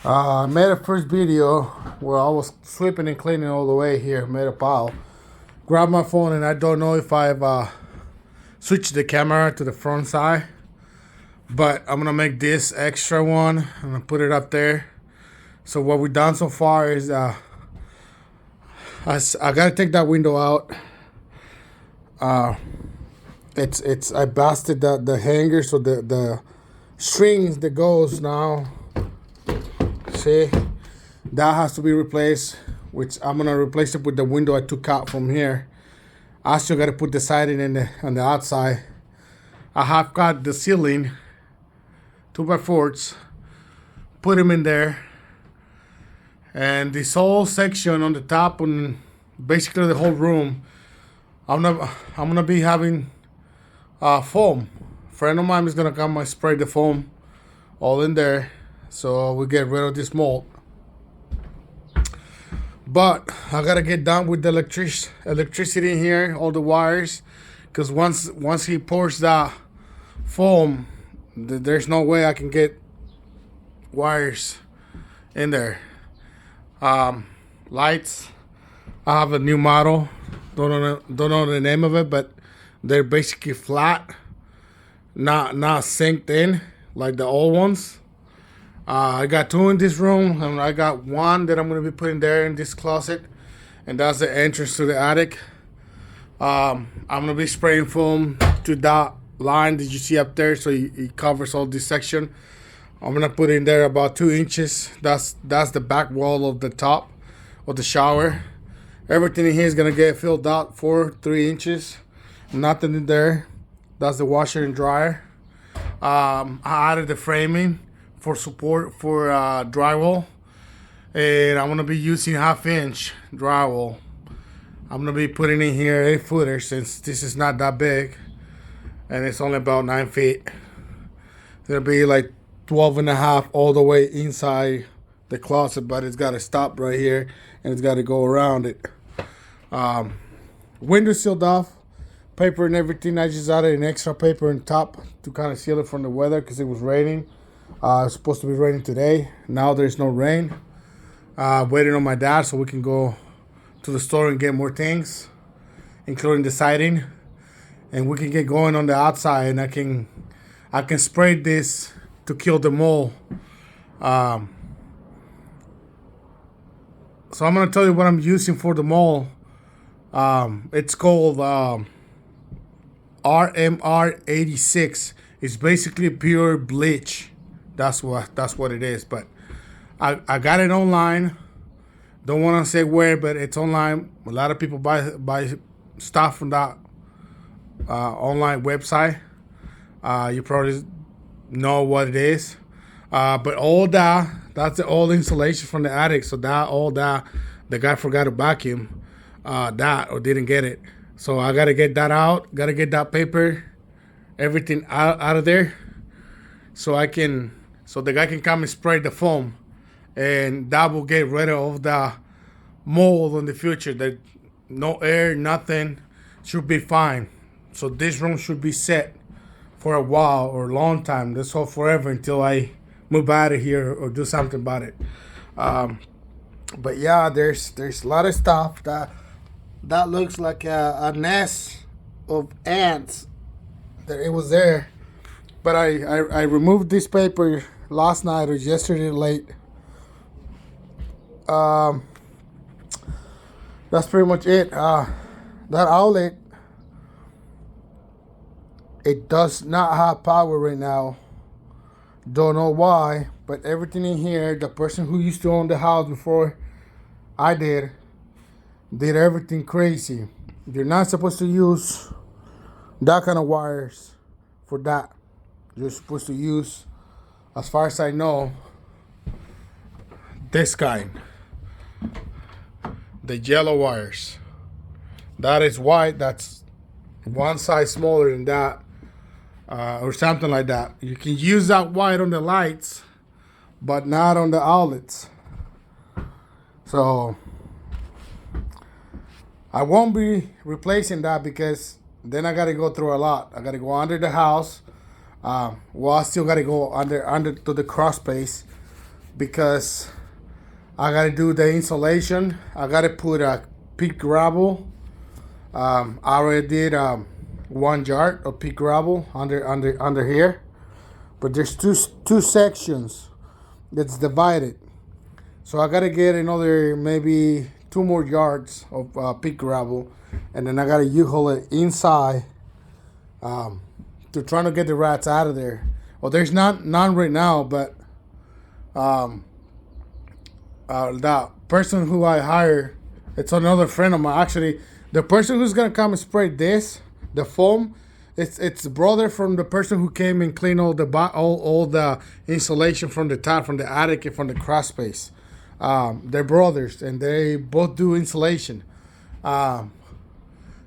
I made a first video where I was sweeping and cleaning all the way here, made a pile. Grabbed my phone and I don't know if I've switched the camera to the front side, but I'm gonna make this extra one. I'm gonna put it up there. So what we've done so far is I gotta take that window out. It's I busted the hanger, so the strings that goes now. See, that has to be replaced, which I'm gonna replace it with the window I took out from here. I still gotta put the siding in on the outside. I have got the ceiling 2x4s, put them in there, and this whole section on the top and basically the whole room. I'm gonna be having foam. A friend of mine is gonna come and spray the foam all in there, so we get rid of this mold. But I gotta get done with the electricity in here, all the wires, because once he pours that foam, there's no way I can get wires in there. Lights. I have a new model. Don't know the name of it, but they're basically flat, not synced in like the old ones. I got two in this room, and I got one that I'm gonna be putting there in this closet, and that's the entrance to the attic. I'm gonna be spraying foam to that line that you see up there, so it covers all this section. I'm gonna put in there about 2 inches. That's the back wall of the top of the shower. Everything in here is gonna get filled out 3 inches. Nothing in there. That's the washer and dryer. I added the framing for support for drywall, and I'm gonna be using 1/2 inch drywall. I'm gonna be putting in here 8 footer since this is not that big, and it's only about 9 feet. It's gonna be like 12.5 all the way inside the closet, but it's got to stop right here and it's got to go around it. Window sealed off, paper and everything. I just added an extra paper on top to kind of seal it from the weather because it was raining. It's supposed to be raining today. Now there's no rain. Waiting on my dad so we can go to the store and get more things, including the siding, and we can get going on the outside. And I can spray this to kill the mold. So I'm gonna tell you what I'm using for the mold. It's called RMR 86. It's basically pure bleach. That's what it is. But I got it online. Don't want to say where, but it's online. A lot of people buy stuff from that online website. You probably know what it is. But all that's the old insulation from the attic. So the guy forgot to vacuum that or didn't get it. So I gotta get that out. Gotta get that paper, everything out of there, so the guy can come and spray the foam, and that will get rid of the mold in the future. That no air, nothing, should be fine. So this room should be set for a while or a long time. That's all forever until I move out of here or do something about it. But yeah, there's a lot of stuff that looks like a nest of ants. That it was there, but I removed this paper last night or yesterday late. That's pretty much it. That outlet, it does not have power right now. Don't know why, but everything in here, the person who used to own the house before I did everything crazy. You're not supposed to use that kind of wires for that. You're supposed to use, as far as I know, this kind. The yellow wires. That is white. That's one size smaller than that. Or something like that. You can use that white on the lights, but not on the outlets. So I won't be replacing that because then I gotta go through a lot. I gotta go under the house. I still gotta go under to the cross space. because I gotta do the insulation. I gotta put a peat gravel. I already did 1 yard of peat gravel under here, but there's two sections that's divided. So I gotta get another maybe 2 more yards of peat gravel, and then I gotta U-haul it inside to try to get the rats out of there. Well, there's none right now, but the person who I hire, it's another friend of mine. Actually, the person who's gonna come and spray the foam, it's the brother from the person who came and cleaned all the insulation from the top, from the attic, and from the crawl space. They're brothers, and they both do insulation.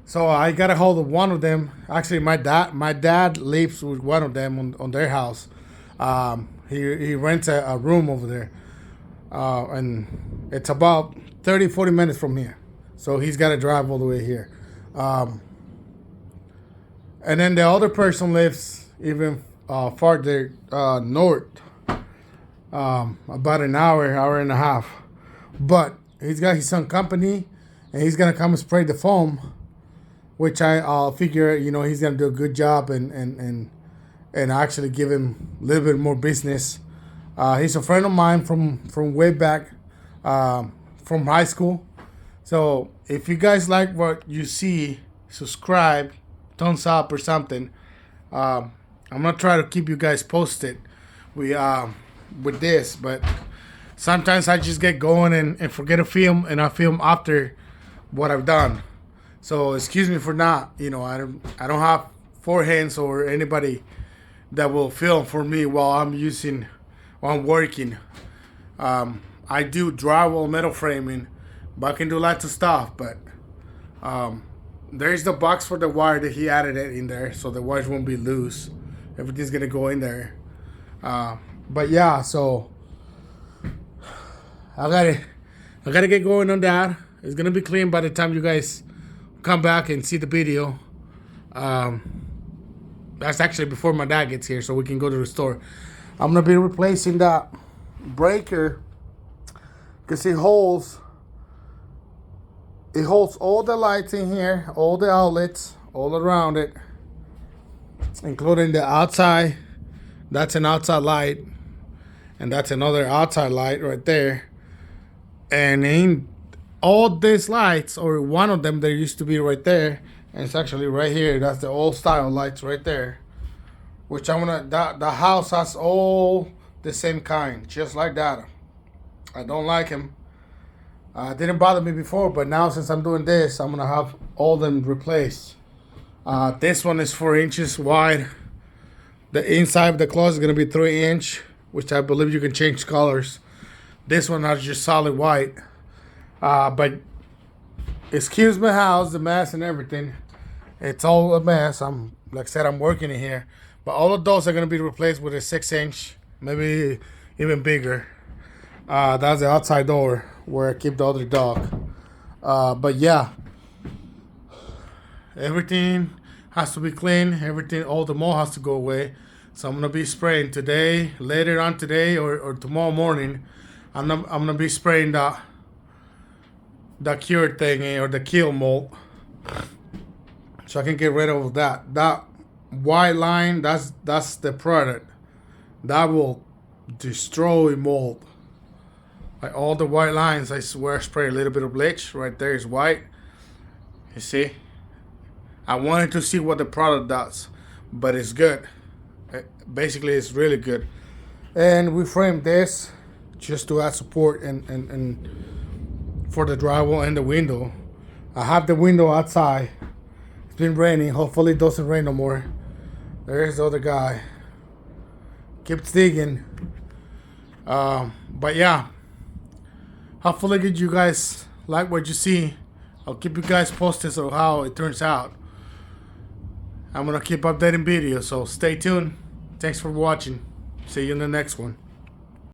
So I got a hold of one of them. Actually, my dad lives with one of them on their house. He rents a room over there, and it's about 30-40 minutes from here. So he's got to drive all the way here. And then the other person lives even farther north, about an hour and a half. But he's got his own company, and he's gonna come and spray the foam, which I'll figure, he's gonna do a good job and actually give him a little bit more business. He's a friend of mine from way back, from high school. So if you guys like what you see, subscribe, thumbs up or something. I'm gonna try to keep you guys posted with this, but sometimes I just get going and forget to film, and I film after what I've done. So excuse me for not, I don't have 4 hands or anybody that will film for me while I'm working. I do drywall, metal framing, but I can do lots of stuff. But there's the box for the wire that he added it in there, so the wires won't be loose. Everything's gonna go in there. But yeah, so I gotta get going on that. It's gonna be clean by the time you guys come back and see the video. That's actually before my dad gets here, so we can go to the store. I'm gonna be replacing that breaker because it holds all the lights in here, all the outlets, all around it, including the outside. That's an outside light, and that's another outside light right there. And in all these lights, or one of them, there used to be right there, and it's actually right here. That's the old style lights right there, which the house has all the same kind, just like that. I don't like them. Didn't bother me before, but now since I'm doing this, I'm gonna have all them replaced. This one is 4 inches wide. The inside of the closet is gonna be 3 inch, which I believe you can change colors. This one has just solid white. But excuse my house, the mess and everything. It's all a mess. Like I said, I'm working in here. But all of those are gonna be replaced with a 6 inch, maybe even bigger. That's the outside door where I keep the other dog. But yeah, everything has to be clean. Everything, all the mold has to go away. So I'm gonna be spraying today, later on today, or tomorrow morning. I'm gonna be spraying the cure thingy, or the kill mold, so I can get rid of that. That white line, that's the product that will destroy mold. Like all the white lines, I swear, I spray a little bit of bleach. Right there is white. You see? I wanted to see what the product does, but it's good. Basically, it's really good. And we framed this just to add support and for the drywall and the window. I have the window outside. It's been raining. Hopefully it doesn't rain no more. There's the other guy. Keeps digging. But yeah. Hopefully you guys like what you see. I'll keep you guys posted on how it turns out. I'm going to keep updating videos, so stay tuned. Thanks for watching. See you in the next one.